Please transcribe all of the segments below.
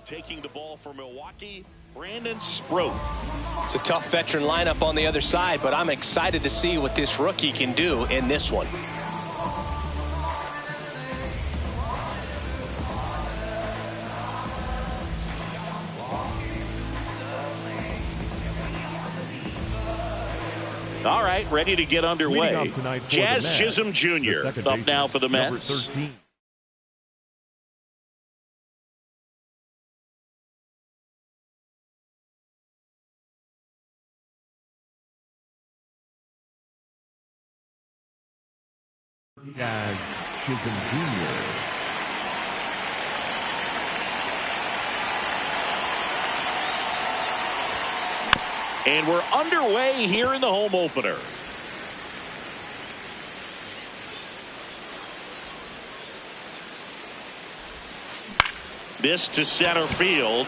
Taking the ball for Milwaukee, Brandon Sproat. It's a tough veteran lineup on the other side, but I'm excited to see what this rookie can do in this one. All right, ready to get underway. Jazz Chisholm Jr. up now for the Mets. Jazz Chisholm Jr. And we're underway here in the home opener. This to center field.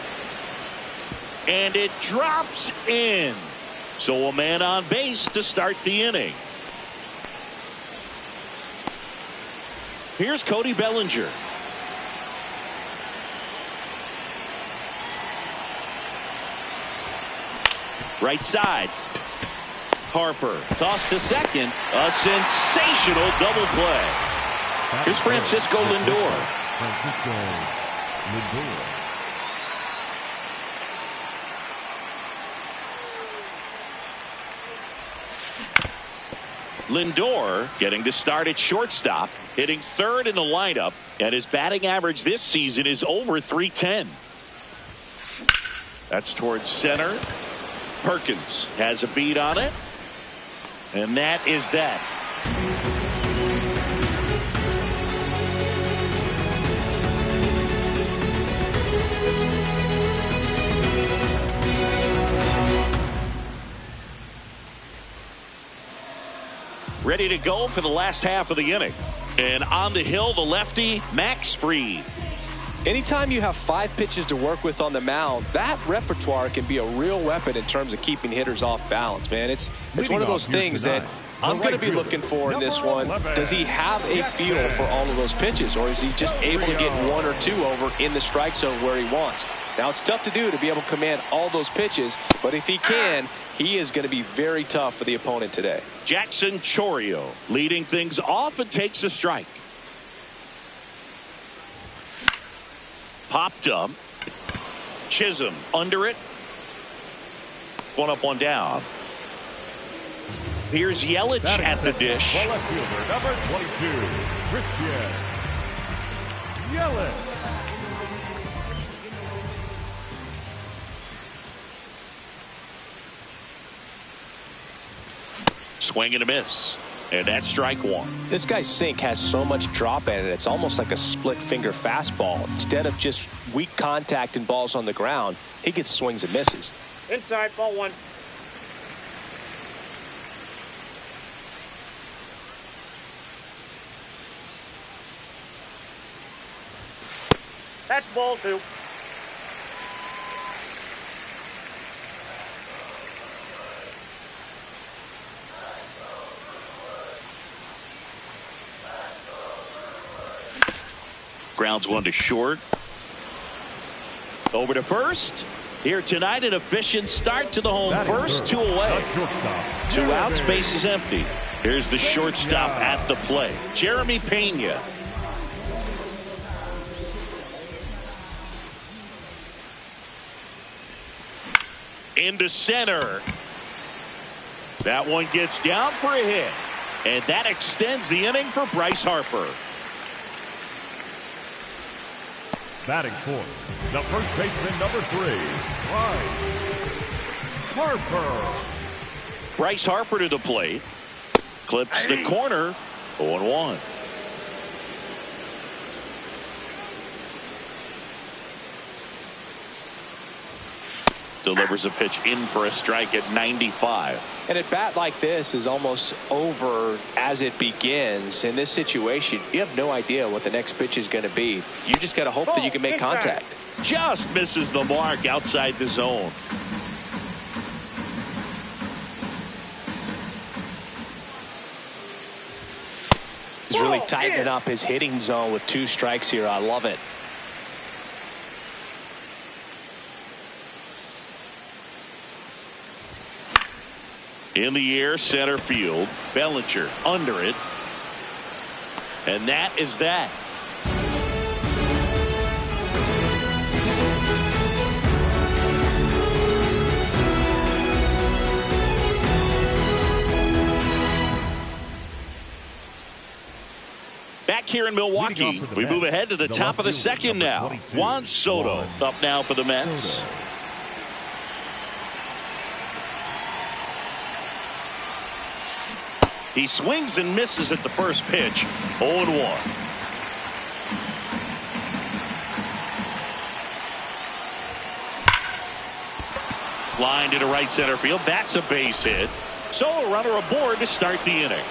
And it drops in. So a man on base to start the inning. Here's Cody Bellinger. Right side. Harper tossed to second. A sensational double play. Here's Francisco Lindor. Lindor getting to start at shortstop, hitting third in the lineup, and his batting average this season is over .310. That's towards center. Perkins has a beat on it, and that is that. Ready to go for the last half of the inning. And on the hill, the lefty, Max Fried. Anytime you have 5 pitches to work with on the mound, that repertoire can be a real weapon in terms of keeping hitters off balance, man. It's one of those things that I'm going to be looking for in this one. Does he have a feel for all of those pitches, or is he just able to get 1 or 2 over in the strike zone where he wants? Now, it's tough to do to be able to command all those pitches, but if he can, he is going to be very tough for the opponent today. Jackson Chourio leading things off and takes a strike. Popped up. Chisholm under it. 1 up, 1 down. Here's Yelich at the dish. Number 22, Christian Yelich. Swing and a miss. And that's strike 1. This guy's sink has so much drop in it. It's almost like a split finger fastball. Instead of just weak contact and balls on the ground, he gets swings and misses. Inside, ball 1. That's ball 2. Grounds 1 to short. Over to first. Here tonight, an efficient start to the home first. 2 away. 2 outs, base is empty. Here's the shortstop at the plate, Jeremy Pena. Into center. That one gets down for a hit. And that extends the inning for Bryce Harper. Batting fourth, the first baseman, number 3, Bryce Harper. Bryce Harper to the plate. Clips the corner. 0-1. Delivers a pitch in for a strike at 95. And a bat like this is almost over as it begins. In this situation, you have no idea what the next pitch is going to be. You just got to hope that you can make contact. Just misses the mark outside the zone. He's really tightening up his hitting zone with 2 strikes here. I love it. In the air, center field. Bellinger under it. And that is that. Back here in Milwaukee, we move ahead to the top of the second now. Juan Soto up now for the Mets. He swings and misses at the first pitch. 0-1. Line to right center field. That's a base hit. So a runner aboard to start the inning.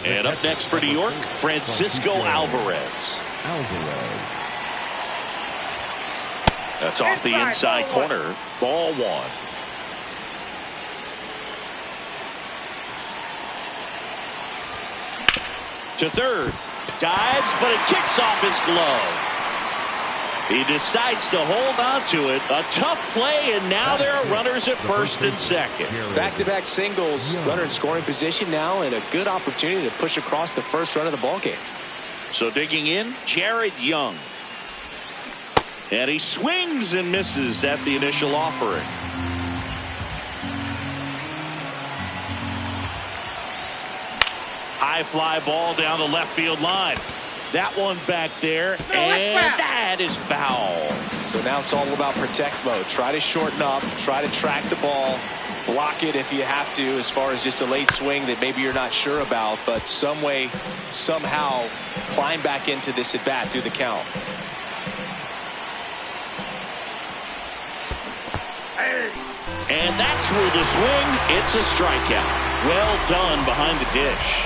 And up next for New York, Francisco Alvarez. That's off the inside corner. Ball one. To third. Dives, but it kicks off his glove. He decides to hold on to it. A tough play, and now there are runners at first and second. Back-to-back singles, runner in scoring position now, and a good opportunity to push across the first run of the ballgame. So digging in, Jared Young. And he swings and misses at the initial offering. High fly ball down the left field line. That one back there, and that is foul. So now it's all about protect mode. Try to shorten up, try to track the ball, block it if you have to, as far as just a late swing that maybe you're not sure about, but some way, somehow climb back into this at bat through the count. And that's through the swing. It's a strikeout. Well done behind the dish.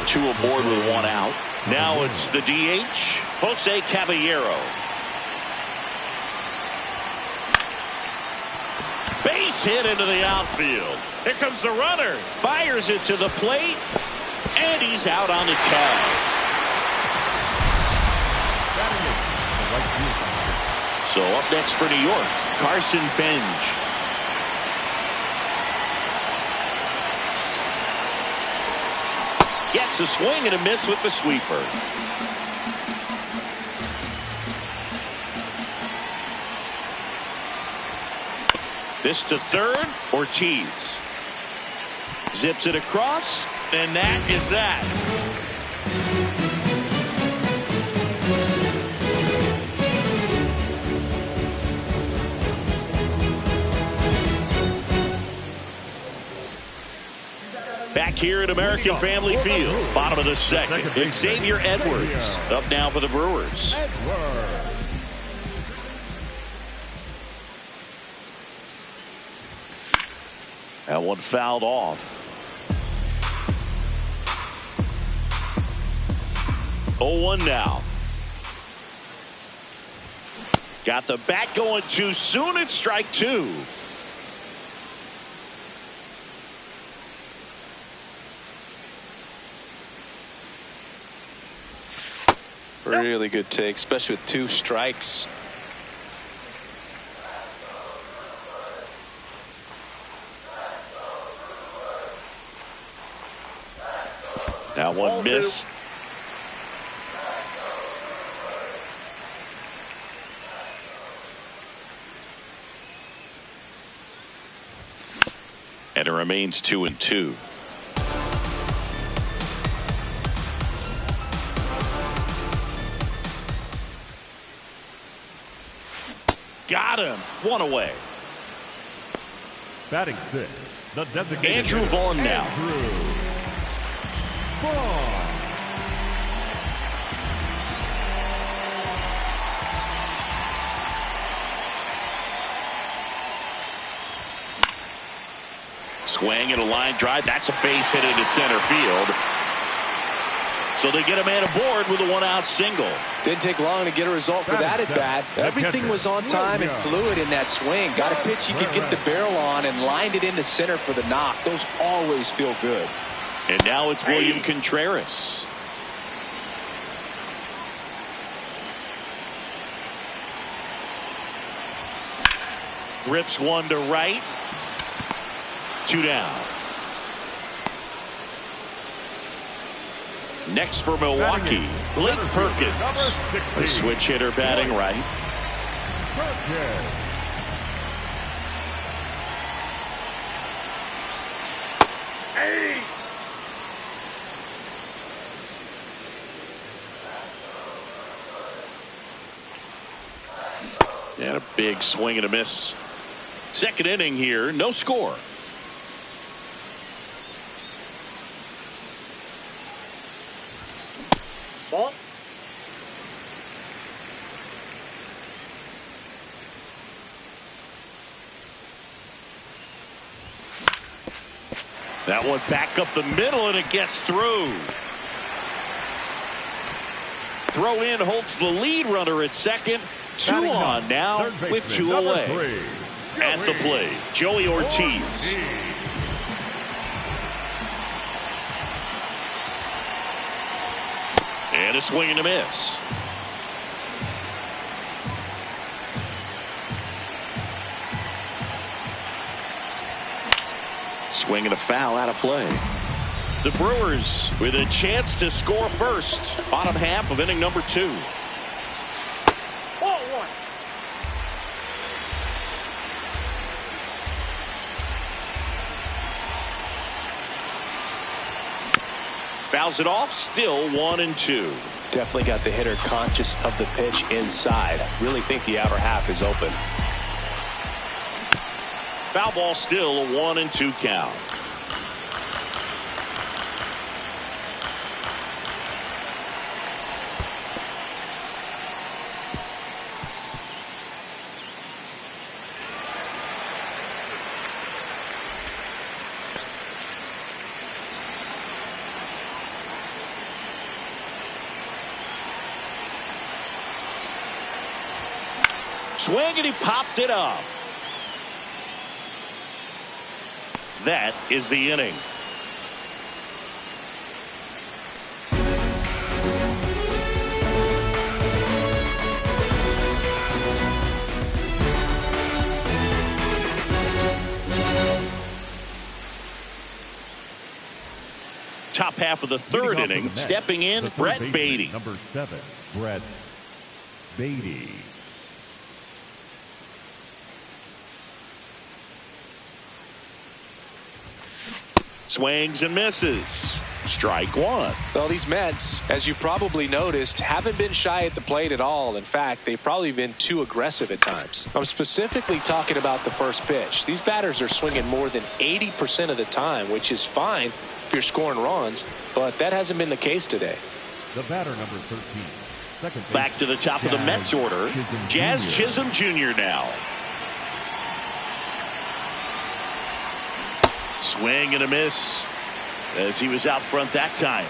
Two aboard with one out. Now it's the DH, Jose Caballero. Base hit into the outfield. Here comes the runner. Fires it to the plate. And he's out on the tag. So up next for New York, Carson Benj. Gets a swing and a miss with the sweeper. This to third, Ortiz. Zips it across, and that is that. Back here at American Family Field, bottom of the second, Xavier Edwards up now for the Brewers. That one fouled off. 0-1 now. Got the bat going too soon. It's strike two. Really good take, especially with two strikes. That one missed. And it remains 2-2. Got him. One away. Batting six, the designated Andrew Vaughn now. Andrew Vaughn. Swing and a line drive. That's a base hit into center field. So they get a man aboard with a one-out single. Didn't take long to get a result for that at bat. Everything was on time and fluid in that swing. Got a pitch you could get the barrel on and lined it into center for the knock. Those always feel good. And now it's William Contreras. Rips one to right. 2 down. Next for Milwaukee, Blake Perkins. A switch hitter batting right. And a big swing and a miss. Second inning here, no score. Ball. That one back up the middle, and it gets through. Throw in holds the lead runner at second. 2 on now with 2 away. At the plate, Joey Ortiz. And a swing and a miss. Swing and a foul out of play. The Brewers with a chance to score first. Bottom half of inning number 2. Fouls it off, still 1-2. Definitely got the hitter conscious of the pitch inside. Really think the outer half is open. Foul ball, still a 1-2 count. Swing, and he popped it up. That is the inning. Top half of the third inning, stepping in, Brett Beatty. Number 7, Brett Beatty. Swings and misses. Strike 1. Well, these Mets, as you probably noticed, haven't been shy at the plate at all. In fact, they've probably been too aggressive at times. I'm specifically talking about the first pitch. These batters are swinging more than 80% of the time, which is fine if you're scoring runs, but that hasn't been the case today. The batter, number 13. Second base, back to the top of the Mets order. Jazz Chisholm Jr. now. Swing and a miss as he was out front that time.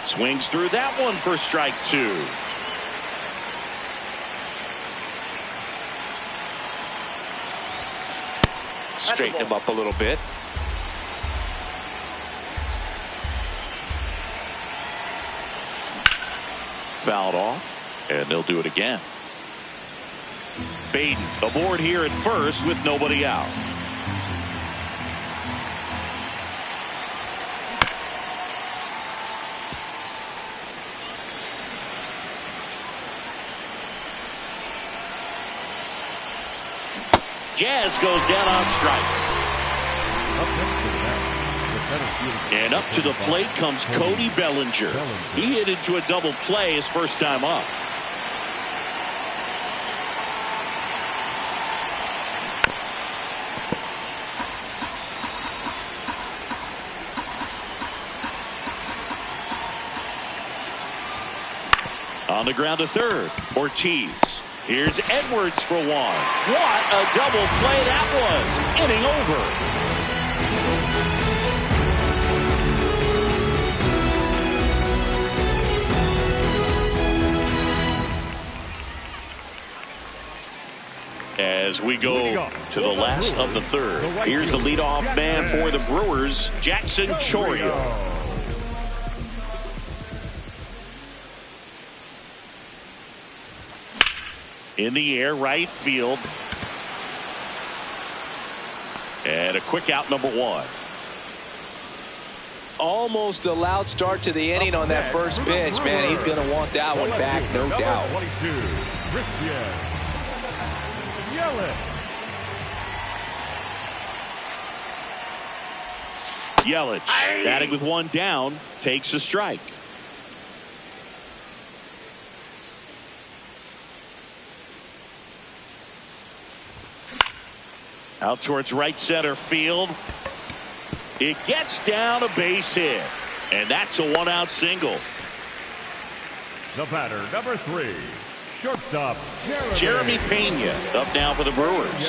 Swings through that one for strike 2. Straighten him up a little bit. Fouled off, and they'll do it again. Baden aboard here at first with nobody out. Jazz goes down on strikes. And up to the plate comes Cody Bellinger. He hit into a double play his first time up. On the ground to third, Ortiz. Here's Edwards for 1. What a double play that was. Inning over. As we go to the last of the third, here's the leadoff man for the Brewers, Jackson Chourio. In the air, right field. And a quick out, number 1. Almost a loud start to the inning on that first pitch. Man, he's going to want that one back, no doubt. 22, Yelich, batting with 1 down, takes a strike. Out towards right center field. It gets down, a base hit. And that's a 1-out single. The batter, number 3, shortstop, Jeremy Pena up now for the Brewers.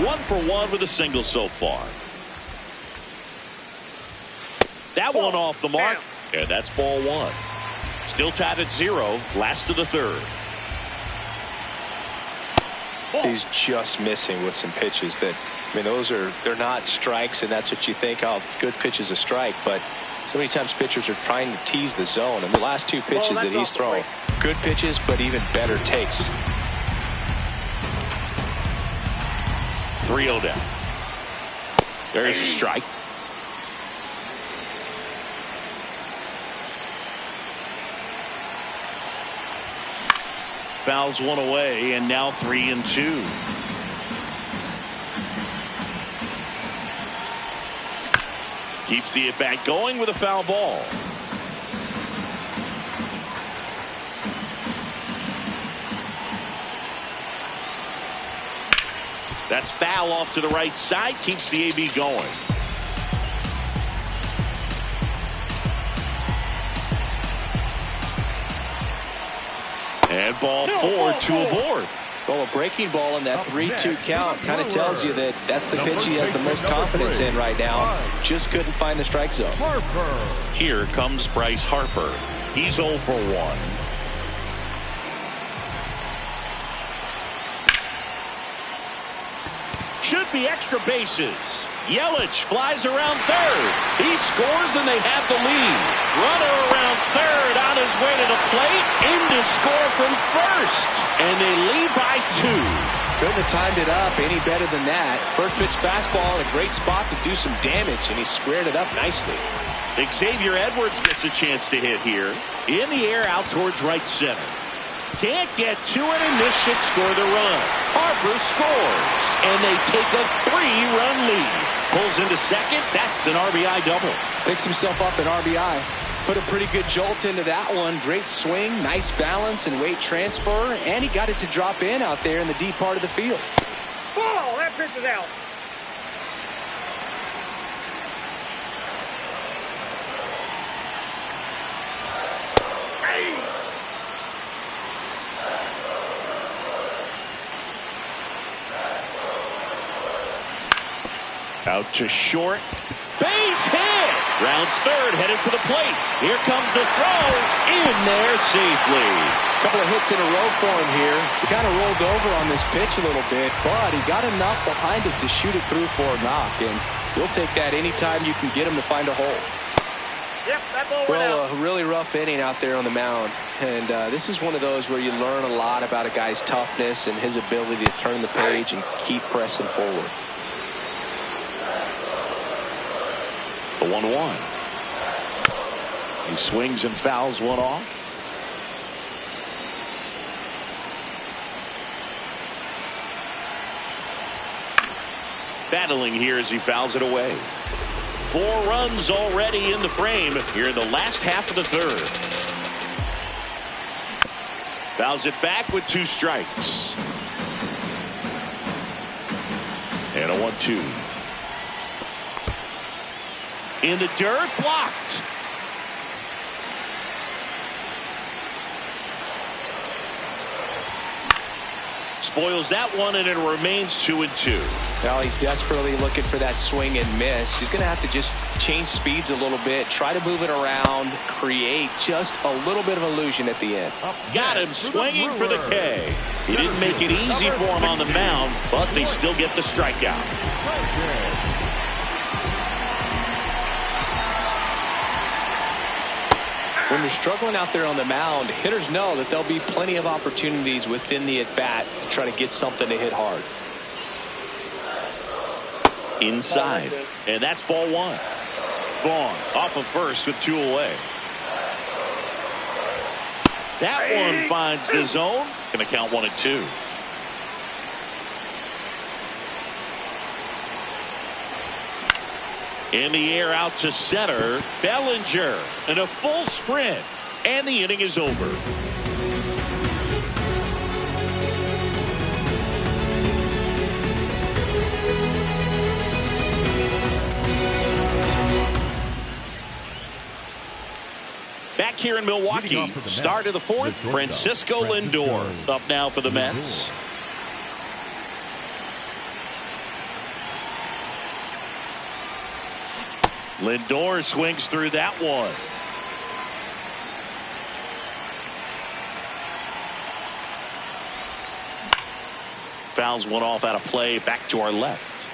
1 for 1 with a single so far. That one off the mark. And that's ball 1. Still tied at 0. Last of the 3rd. He's just missing with some pitches that, I mean, they're not strikes, and that's what you think, oh, good pitch is a strike, but so many times pitchers are trying to tease the zone, and the last 2 pitches that he's throwing, good pitches, but even better takes. 3-0 down. There's a strike. Fouls one away, and now 3-2. Keeps the at-bat going with a foul ball. That's foul off to the right side. Keeps the AB going. And ball 4, 2 aboard. Well, a breaking ball in that 3-2 count kind of tells you that that's the pitch he has the most confidence in right now. Just couldn't find the strike zone. Here comes Bryce Harper. He's 0 for 1. Should be extra bases. Yelich flies around third. He scores and they have the lead. Runner around third on his way to the plate. In to score from first. And they lead by 2. Couldn't have timed it up any better than that. First pitch fastball in a great spot to do some damage, and he squared it up nicely. Xavier Edwards gets a chance to hit here. In the air out towards right center. Can't get to it, and this should score the run. Harper scores, and they take a 3-run lead. Pulls into second. That's an RBI double. Picks himself up an RBI. Put a pretty good jolt into that one. Great swing, nice balance and weight transfer, and he got it to drop in out there in the deep part of the field. Oh, that pitch is out. Out to short. Base hit. Rounds third, headed for the plate. Here comes the throw. In there safely. A couple of hits in a row for him here. He kind of rolled over on this pitch a little bit, but he got enough behind it to shoot it through for a knock, and you'll take that anytime you can get him to find a hole. Yep, that ball went out. A really rough inning out there on the mound, and this is one of those where you learn a lot about a guy's toughness and his ability to turn the page and keep pressing forward. The 1-1. He swings and fouls one off. Battling here as he fouls it away. 4 runs already in the frame here in the last half of the 3rd. Fouls it back with 2 strikes. And a 1-2. In the dirt, blocked. Spoils that one, and it remains 2-2. Well, he's desperately looking for that swing and miss. He's going to have to just change speeds a little bit, try to move it around, create just a little bit of illusion at the end. Got him swinging for the K. He didn't make it easy for him on the mound, but they still get the strikeout. When you're struggling out there on the mound, hitters know that there'll be plenty of opportunities within the at-bat to try to get something to hit hard. Inside, and that's ball one. Vaughn off of first with 2 away. That one finds the zone. Going to count 1-2. In the air out to center. Bellinger in a full sprint. And the inning is over. Back here in Milwaukee, start of the fourth, Francisco Lindor up now for the Mets. Lindor swings through that one. Fouls one off out of play, back to our left.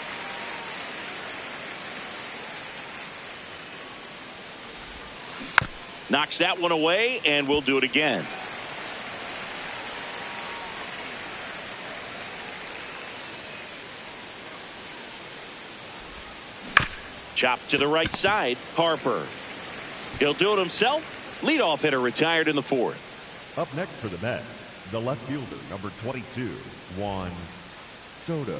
Knocks that one away, and we'll do it again. Chop to the right side. Harper. He'll do it himself. Leadoff hitter retired in the fourth. Up next for the Mets, the left fielder, number 22, Juan Soto.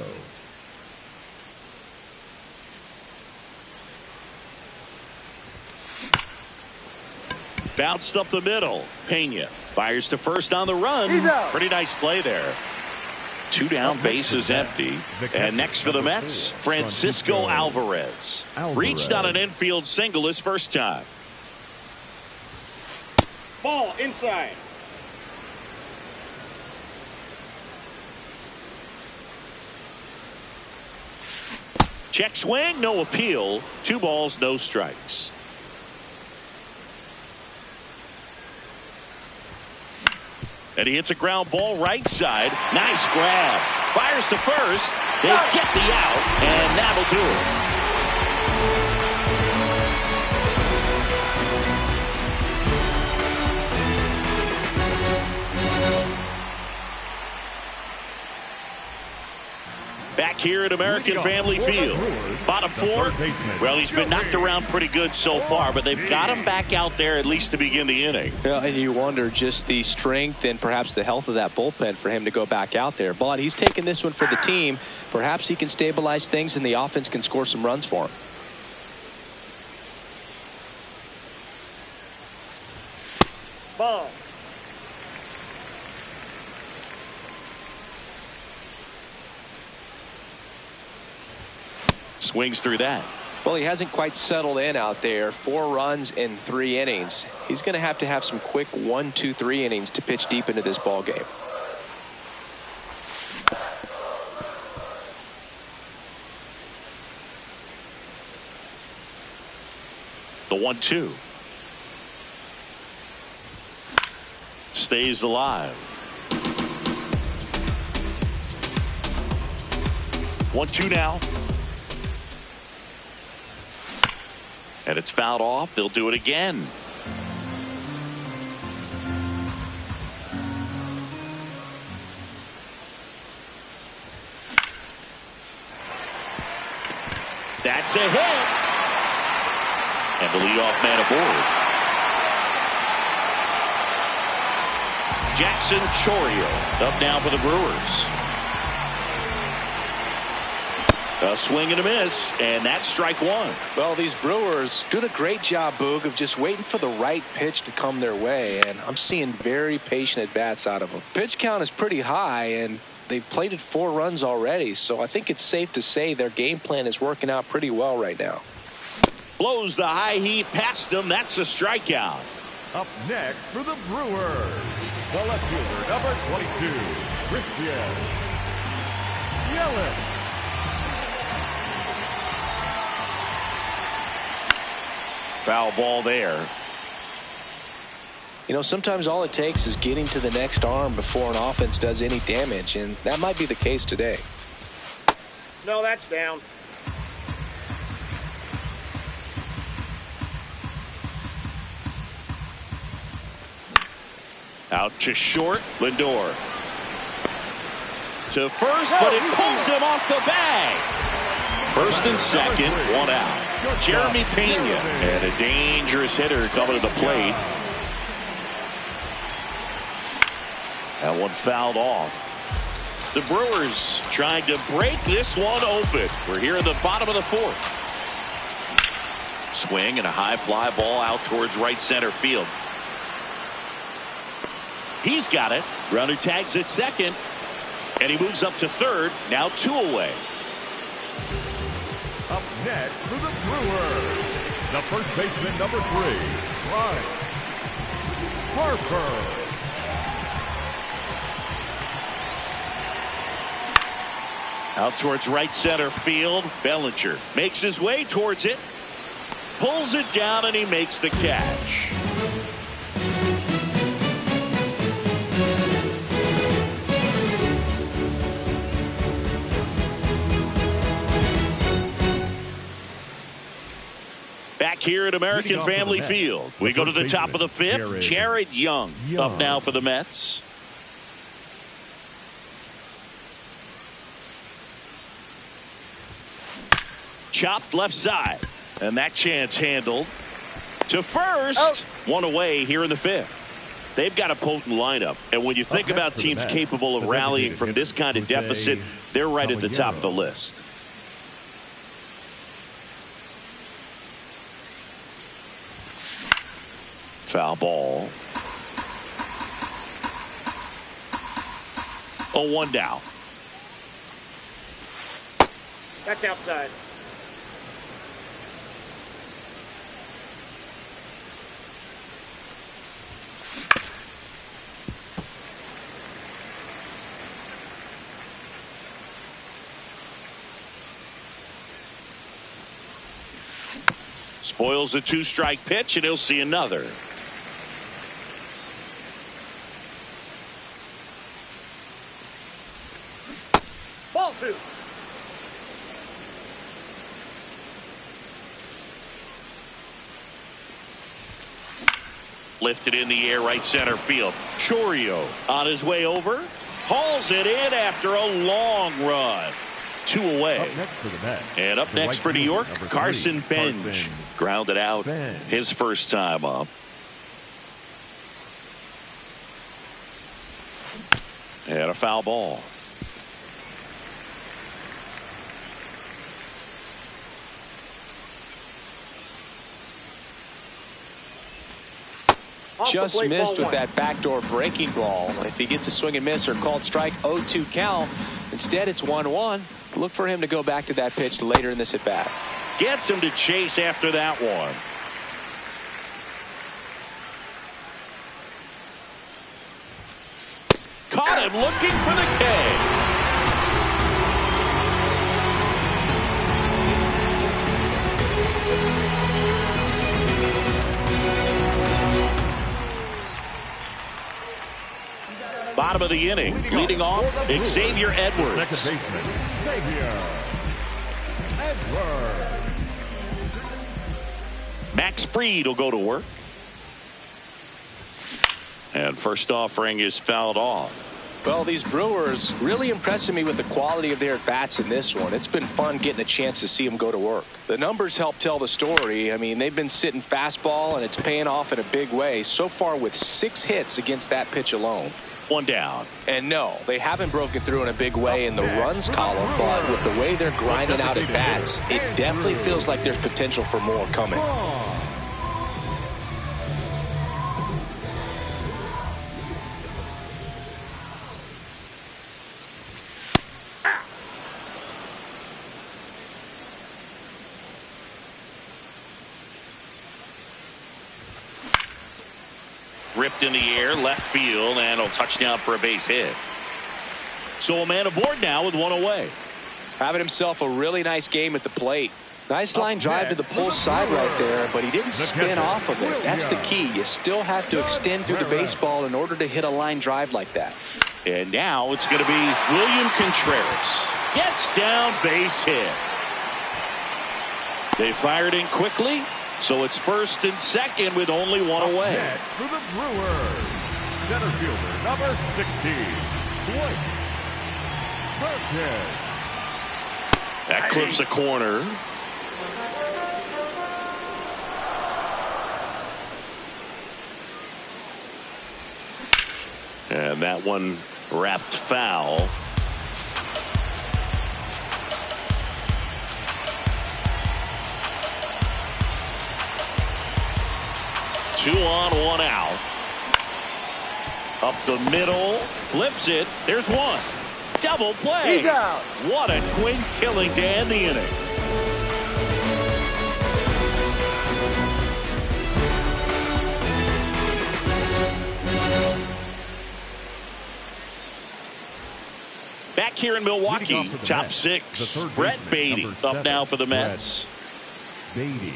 Bounced up the middle. Pena fires to first on the run. Pretty nice play there. 2 down, base is empty. And next for the Mets, Francisco Alvarez. Reached on an infield single his first time. Ball inside. Check swing, no appeal. 2 balls, no strikes. And he hits a ground ball right side. Nice grab. Fires to first. They get the out, and that'll do it. Back here at American Family Field. Bottom 4. Well, he's been knocked around pretty good so far, but they've got him back out there at least to begin the inning. Yeah, and you wonder just the strength and perhaps the health of that bullpen for him to go back out there. But he's taking this one for the team. Perhaps he can stabilize things and the offense can score some runs for him. Ball. Swings through that. Well, he hasn't quite settled in out there. 4 runs in 3 innings. He's going to have some quick 1, 2, 3 innings to pitch deep into this ball game. The 1-2. Stays alive. 1-2 now. And it's fouled off. They'll do it again. That's a hit. And the leadoff man aboard. Jackson Chourio up now for the Brewers. A swing and a miss, and that's strike 1. Well, these Brewers doing a great job, Boog, of just waiting for the right pitch to come their way, and I'm seeing very patient at-bats out of them. Pitch count is pretty high, and they've plated 4 runs already, so I think it's safe to say their game plan is working out pretty well right now. Blows the high heat past him. That's a strikeout. Up next for the Brewers, the left fielder, number 22, Christian Yelich. Foul ball there. You know, sometimes all it takes is getting to the next arm before an offense does any damage, and that might be the case today. No, that's down. Out to short, Lindor. To first, but it pulls him off the bag. First and second, one out. Jeremy Pena, and a dangerous hitter coming to the plate. That one fouled off. The Brewers trying to break this one open. We're here in the bottom of the fourth. Swing and a high fly ball out towards right center field. He's got it. Runner tags at second. And he moves up to third. Now 2 away. Up next for the Brewers, the first baseman, number 3, Bryce Harper. Out towards right center field. Bellinger makes his way towards it. Pulls it down and he makes the catch. Back here at American Family Field, we go to the top of the fifth. Jared Young up now for the Mets. Chopped left side, and that chance handled to first. One away here in the fifth. They've got a potent lineup, and when you think about teams capable of rallying from this kind of deficit, they're right at the top of the list. Foul ball. 0-1 down. That's outside. Spoils a 2-strike pitch, and he'll see another. Ball 2. Lifted in the air, right center field. Chorio on his way over. Hauls it in after a long run. 2 away. Up next for the Mets, and up next for New York, Carson Bench. Grounded out his first time up. And a foul ball. Just missed with that backdoor breaking ball. If he gets a swing and miss or called strike, 0-2 count. Instead, it's 1-1. Look for him to go back to that pitch later in this at bat. Gets him to chase after that one. Caught him looking for the K. Bottom of the inning, leading off, Xavier Edwards. Second baseman, Xavier Edwards. Max Fried will go to work. And first offering is fouled off. Well, these Brewers really impressing me with the quality of their at-bats in this one. It's been fun getting a chance to see them go to work. The numbers help tell the story. I mean, they've been sitting fastball, and it's paying off in a big way. So far with 6 hits against that pitch alone. 1 down. And no, they haven't broken through in a big way in the runs column, but with the way they're grinding out at bats, it definitely feels like there's potential for more coming. Ripped in the air, left field, and a touchdown for a base hit. So a man aboard now with 1 away. Having himself a really nice game at the plate. Nice line drive to the pull side right there, but he didn't spin off of it. That's the key. You still have to extend through the baseball in order to hit a line drive like that. And now it's going to be William Contreras. Gets down, base hit. They fired in quickly. So it's first and second with only 1 away. For the Brewers, center fielder, number 60, Blake Perkins. That clips a corner. And that one wrapped foul. Two on, one out. Up the middle, flips it. There's one. Double play. He's out. What a twin killing to end the inning. Back here in Milwaukee, top Mets, six. Brett Beatty up now for the Mets. Beatty.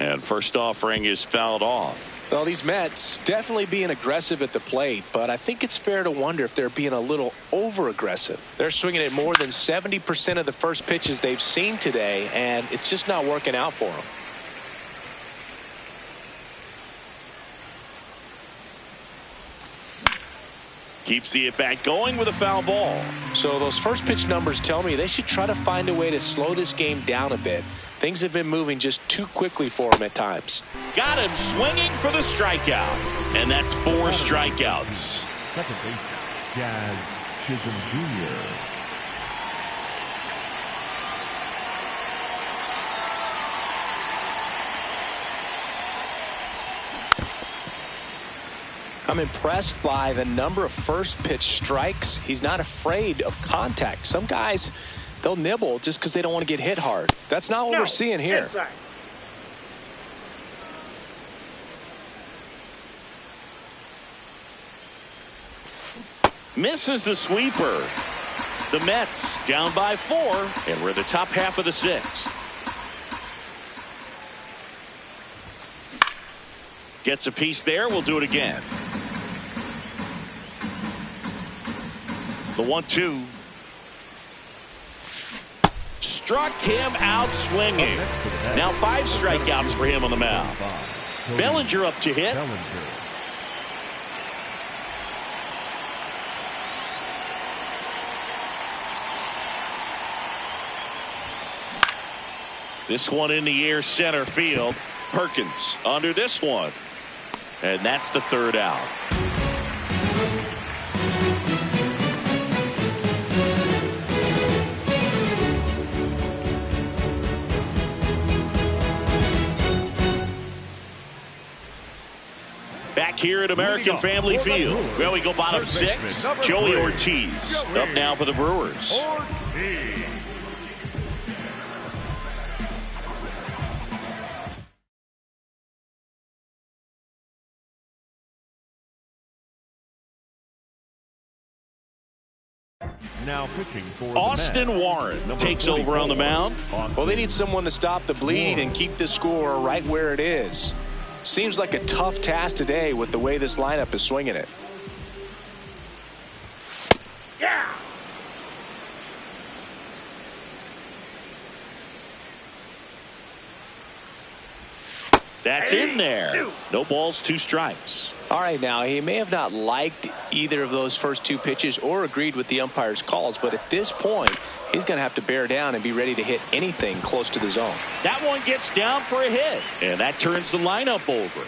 And first offering is fouled off. Well, these Mets definitely being aggressive at the plate, but I think it's fair to wonder if they're being a little over-aggressive. They're swinging at more than 70% of the first pitches they've seen today, and it's just not working out for them. Keeps the at-bat going with a foul ball. So those first pitch numbers tell me they should try to find a way to slow this game down a bit. Things have been moving just too quickly for him at times. Got him swinging for the strikeout. And that's 4 strikeouts. Second base, Jazz Chisholm Jr. I'm impressed by the number of first pitch strikes. He's not afraid of contact. Some guys, they'll nibble just because they don't want to get hit hard. That's not what we're seeing here. Inside. Misses the sweeper. The Mets down by 4, and we're the top half of the 6th. Gets a piece there. We'll do it again. The 1-2. Struck him out swinging. Now 5 strikeouts for him on the mound. Bellinger up to hit. This one in the air, center field. Perkins under this one. And that's the 3rd out. Back here at American Family Field. Well, we go bottom 6. Joey Ortiz up now for the Brewers. Now pitching for Austin Warren takes over on the mound. Well, they need someone to stop the bleed and keep the score right where it is. Seems like a tough task today with the way this lineup is swinging it. Yeah. That's in there. No balls, 2 strikes. All right, now he may have not liked either of those first 2 pitches or agreed with the umpire's calls, but at this point he's going to have to bear down and be ready to hit anything close to the zone. That one gets down for a hit, and that turns the lineup over.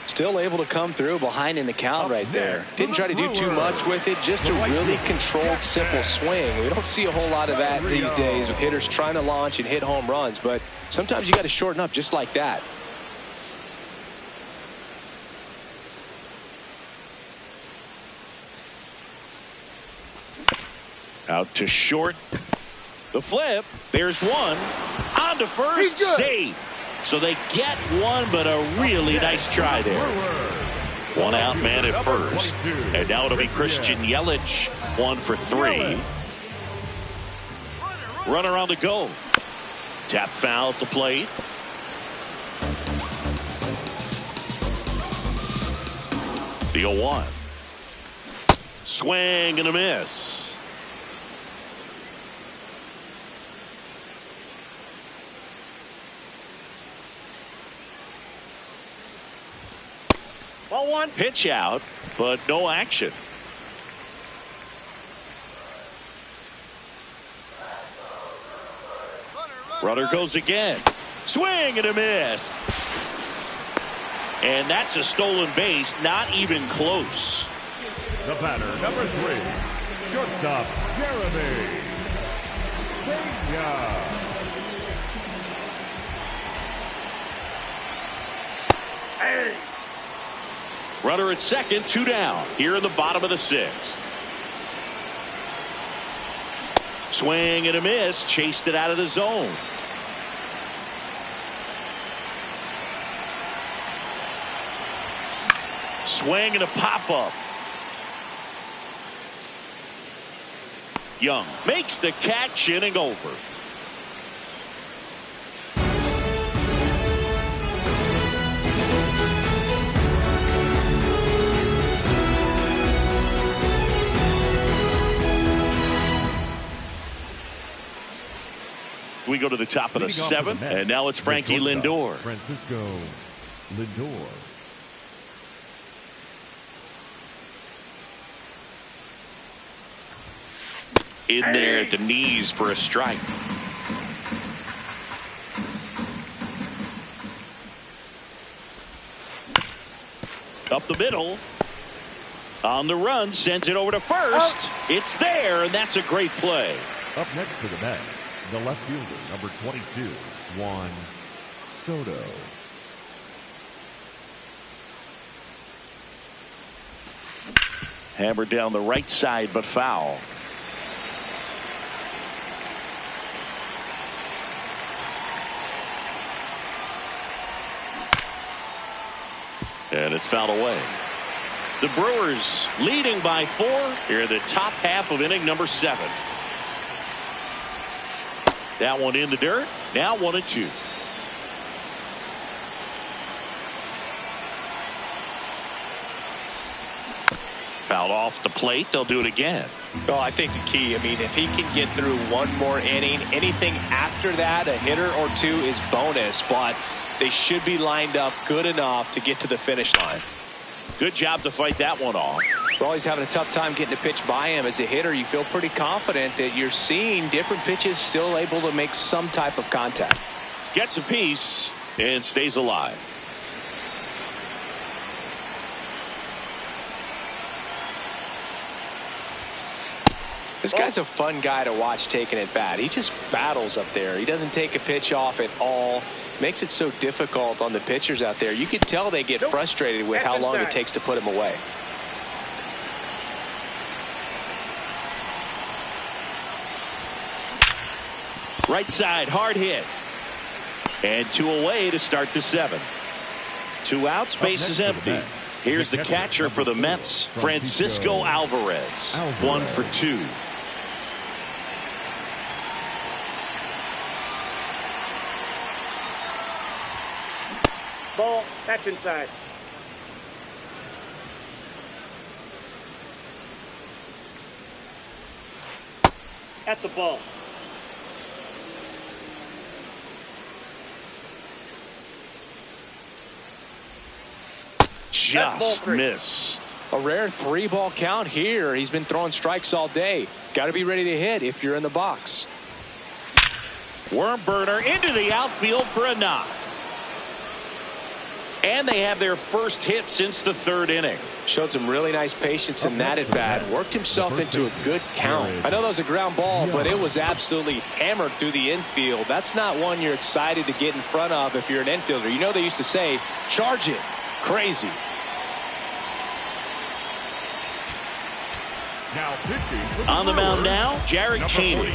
Still able to come through behind in the count right there. Didn't try to do too much with it, just a really controlled, simple swing. We don't see a whole lot of that these days with hitters trying to launch and hit home runs, but sometimes you got to shorten up just like that. Out to short. The flip. There's one. On to first. Safe. So they get one, but a really nice try there. 1 out, man at first. And now it'll be Christian Yelich. 1 for 3. Runner on the go. Tap foul at the plate. The 0-1. Swing and a miss. Ball one. Pitch out, but no action. Runner goes again. Swing and a miss. And that's a stolen base, not even close. The batter, number 3, shortstop, Jeremy Pena. Hey. Runner at second, 2 down. Here in the bottom of the 6th. Swing and a miss. Chased it out of the zone. Swing and a pop-up. Young makes the catch, inning over. We go to the top of the 7th, and now it's Frankie Lindor. Francisco Lindor. In there at the knees for a strike. Up the middle. On the run, sends it over to first. It's there, and that's a great play. Up next to the bat, the left fielder, number 22, Juan Soto. Hammered down the right side, but foul. And it's fouled away. The Brewers leading by 4 here in the top half of inning number 7. That one in the dirt. Now 1-2. Fouled off the plate. They'll do it again. Well, I think the key, I mean, if he can get through one more inning, anything after that, a hitter or 2 is bonus, but they should be lined up good enough to get to the finish line. Good job to fight that one off. Rawley's having a tough time getting a pitch by him. As a hitter, you feel pretty confident that you're seeing different pitches still able to make some type of contact. Gets a piece and stays alive. This guy's a fun guy to watch taking at bat. He just battles up there. He doesn't take a pitch off at all. Makes it so difficult on the pitchers out there. You can tell they get frustrated with how long it takes to put him away. Right side, hard hit. And 2 away to start the 7th. 2 outs, base is empty. Here's the catcher for the Mets, Francisco Alvarez. 1 for 2. Ball. That's inside. That's a ball. Just missed. A rare 3-ball count here. He's been throwing strikes all day. Got to be ready to hit if you're in the box. Worm burner into the outfield for a knock. And they have their first hit since the 3rd inning. Showed some really nice patience in that at bat. Worked himself into a good count. I know that was a ground ball, but it was absolutely hammered through the infield. That's not one you're excited to get in front of if you're an infielder. You know they used to say, charge it. Crazy. On the mound now, Jared Caney.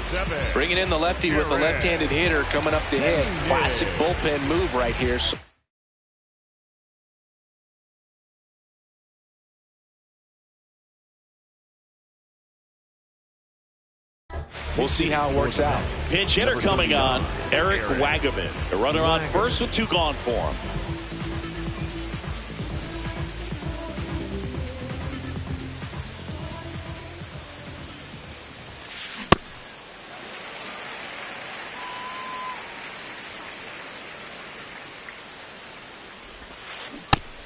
Bringing in the lefty with the left-handed hitter coming up to hit. Classic bullpen move right here. We'll see how it works out. Pinch hitter coming on, Eric Wagaman. The runner on first with 2 gone for him.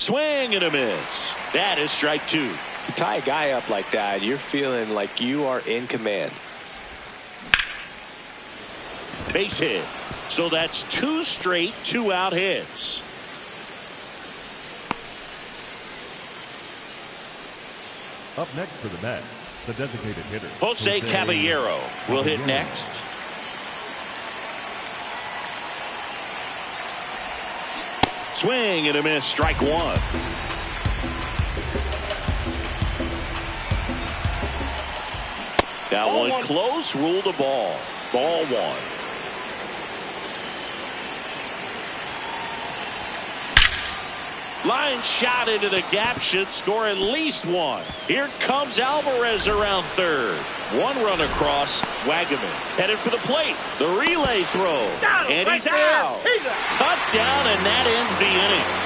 Swing and a miss. That is strike two. You tie a guy up like that, you're feeling like you are in command. Base hit. So that's two straight two-out hits. Up next for the Mets, the designated hitter, Jose Caballero will hit next. Swing and a miss. Strike one. That one close. Ruled a ball. Ball one. Line shot into the gap should score at least one. Here comes Alvarez around third. One run across. Wagaman headed for the plate. The relay throw. And he's out. Cut down, and that ends the inning.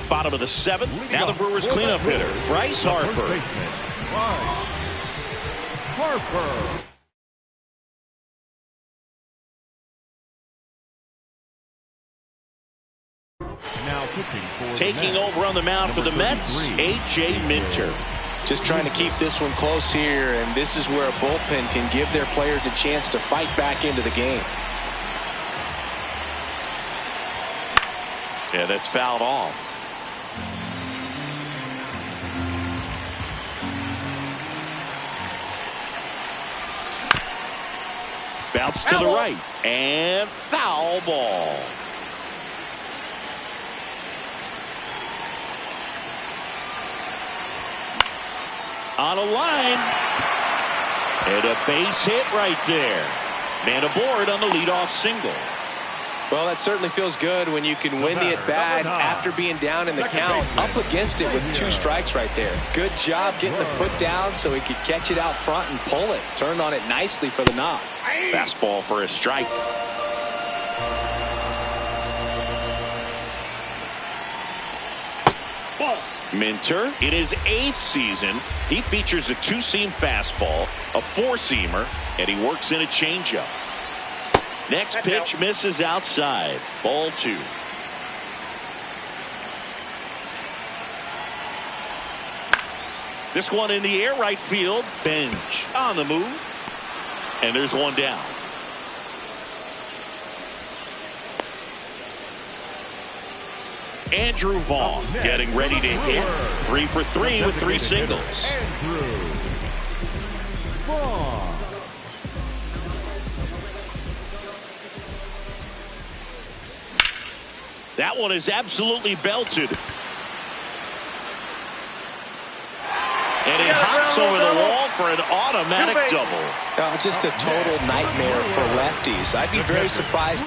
Bottom of the seventh. Now the Brewers cleanup hitter, Bryce Harper. Now taking over on the mound for the Mets, A.J. Minter. Just trying to keep this one close here, and this is where a bullpen can give their players a chance to fight back into the game. Yeah, that's fouled off. Bounce to the right and foul ball. On a line and a base hit right there. Man aboard on the leadoff single. Well, that certainly feels good when you can win the at-bat after being down in the count, up against it with two strikes right there. Good job getting the foot down so he could catch it out front and pull it. Turned on it nicely for the knock. Fastball for a strike. Minter, in his 8th season, he features a two-seam fastball, a four-seamer, and he works in a changeup. Next pitch misses outside. Ball two. This one in the air, right field. Bench on the move. And there's one down. Andrew Vaughn getting ready to hit. 3 for 3 with 3 singles. Andrew Vaughn. That one is absolutely belted. And he hops over the wall for an automatic double. Just a total nightmare for lefties. I'd be very surprised.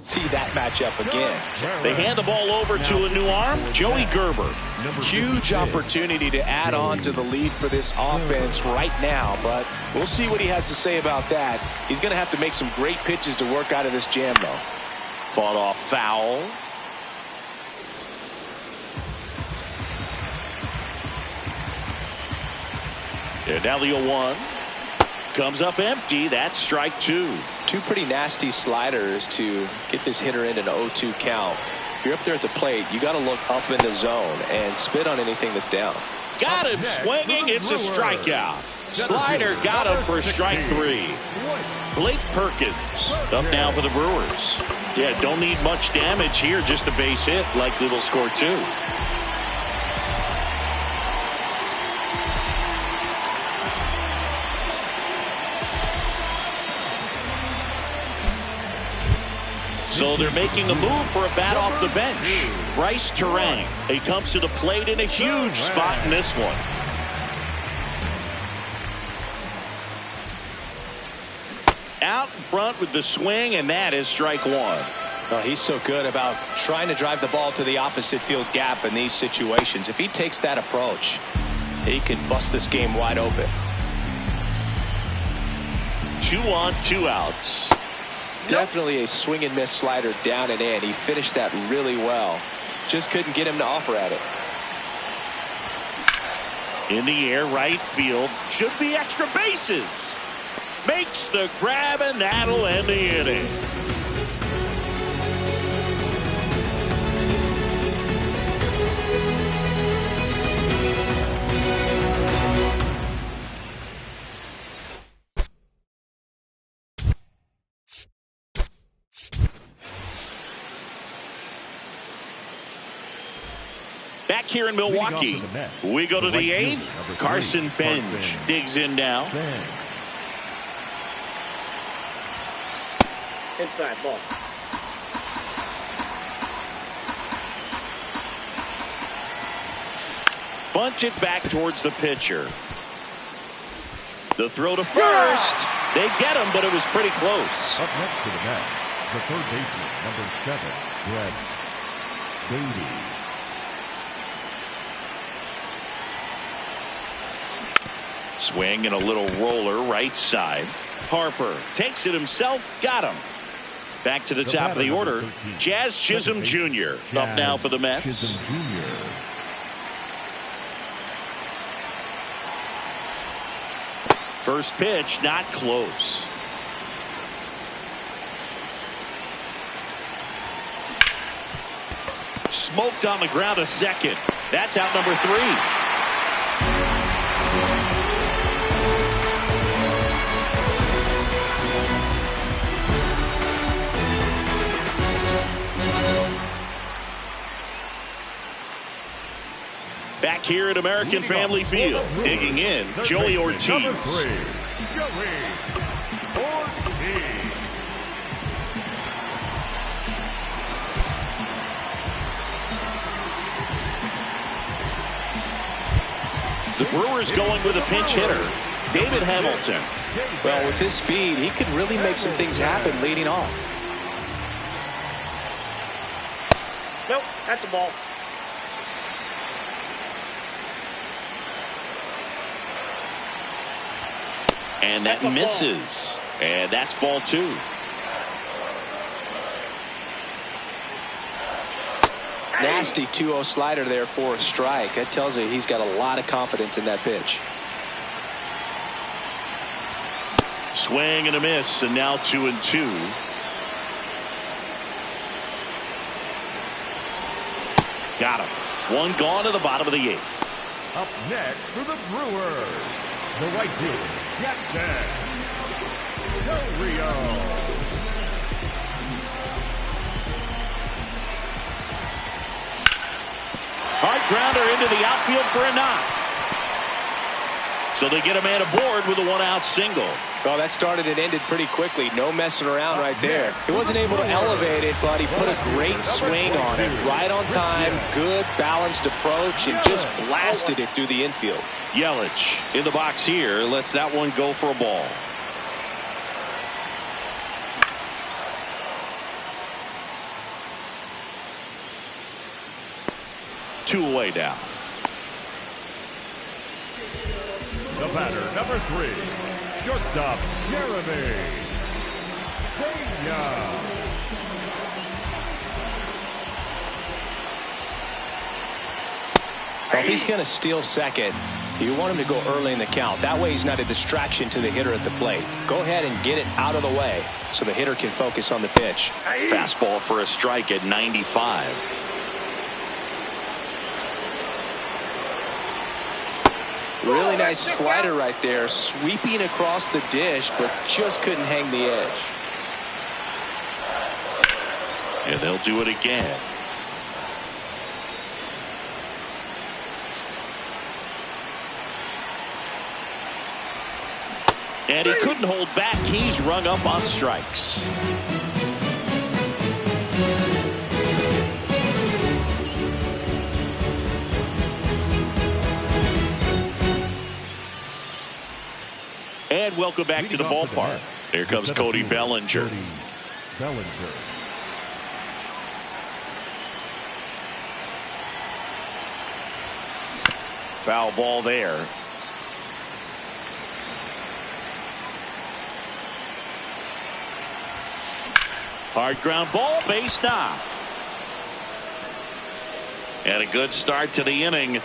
See that matchup again. They hand the ball over to a new arm, Joey Gerber. Huge opportunity to add on to the lead for this offense right now, but we'll see what he has to say about that. He's going to have to make some great pitches to work out of this jam, though. Fought off foul. And now the 0-1. Comes up empty. That's strike two. Two pretty nasty sliders to get this hitter in an 0-2 count. If you're up there at the plate, you got to look up in the zone and spit on anything that's down. Got him swinging. It's a strikeout. Slider got him for strike three. Blake Perkins up now for the Brewers. Yeah, don't need much damage here. Just a base hit. Likely will score two. So they're making a move for a bat off the bench. Bryce Terang. He comes to the plate in a huge spot in this one. Out in front with the swing, and that is strike one. Oh, he's so good about trying to drive the ball to the opposite field gap in these situations. If he takes that approach, he can bust this game wide open. 2 on, 2 outs. Definitely a swing and miss slider down and in. He finished that really well. Just couldn't get him to offer at it. In the air, right field. Should be extra bases. Makes the grab, and that'll end the inning. Back here in Milwaukee, we go to the 8th. Carson Bench digs in now. Inside ball. Bunch it back towards the pitcher. The throw to first. They get him, but it was pretty close. Up next to the bat, the third baseman, number 7, Brett Beatty. Swing and a little roller right side. Harper takes it himself. Got him. Back to the top of the order. Jazz Chisholm Jr. up now for the Mets. First pitch, not close. Smoked on the ground to second. That's out number 3. Back here at American Family Field, digging in, Joey Ortiz. The Brewers going with a pinch hitter, David Hamilton. Well, with his speed, he could really make some things happen leading off. Nope, that's the ball. And that misses. And that's ball 2. Nasty 2-0 slider there for a strike. That tells you he's got a lot of confidence in that pitch. Swing and a miss, and now 2-2. Got him. One gone to the bottom of the 8th. Up next for the Brewers, the right fielder, Jackson Del Rio. Hard grounder into the outfield for a knock. So they get a man aboard with a 1-out single. Well, that started and ended pretty quickly. No messing around right there. He wasn't able to elevate it, but he put a great swing on it. Right on time, good balanced approach, and just blasted it through the infield. Yelich in the box here lets that one go for a ball. Two away now. The batter, number 3, shortstop, Jeremy Pena. Well, if he's going to steal second, you want him to go early in the count. That way he's not a distraction to the hitter at the plate. Go ahead and get it out of the way so the hitter can focus on the pitch. Fastball for a strike at 95. Really nice slider right there, sweeping across the dish, but just couldn't hang the edge. And they'll do it again. And he couldn't hold back. He's rung up on strikes. And welcome back to the ballpark. Here comes Cody Bellinger. Foul ball there. Hard ground ball, base knock. And a good start to the inning.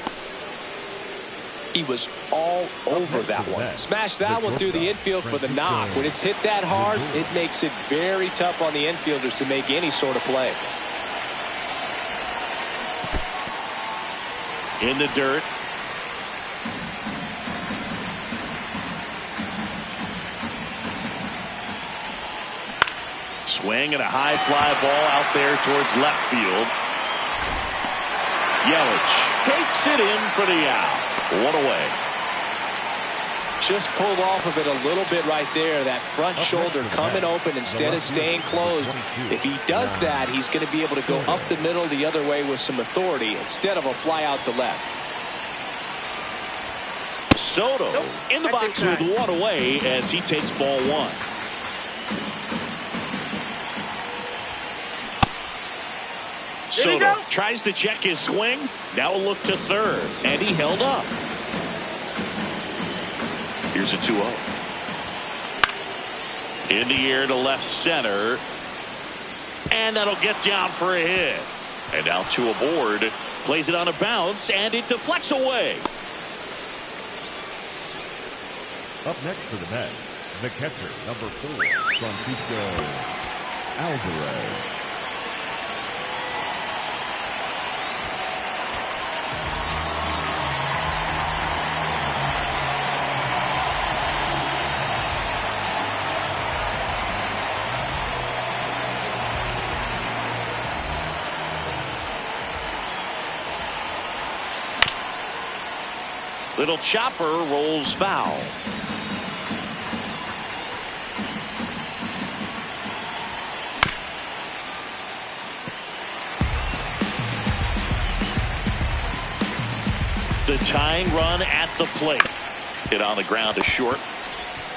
He was all over that one. Smashed that one through the infield for the knock. When it's hit that hard, it makes it very tough on the infielders to make any sort of play. In the dirt. Swing and a high fly ball out there towards left field. Yelich takes it in for the out. One away. Just pulled off of it a little bit right there. That front shoulder coming open instead of staying closed. If he does that, he's going to be able to go up the middle the other way with some authority instead of a fly out to left. Soto in the box with one away as he takes ball one. Soto tries to check his swing. Now a look to third, and he held up. Here's a 2-0. In the air to left center. And that'll get down for a hit. And now two aboard. Plays it on a bounce, and it deflects away. Up next for the Mets, the catcher, number 4, Francisco Alvarez. Little chopper rolls foul. The tying run at the plate. Hit on the ground to short.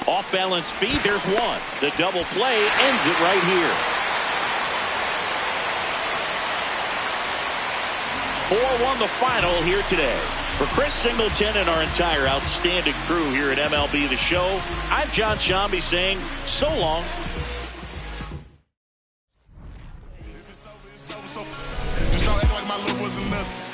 Off balance feed. There's one. The double play ends it right here. 4-1 the final here today. For Chris Singleton and our entire outstanding crew here at MLB The Show, I'm John Shambi saying so long. Just don't act like my love wasn't nothing.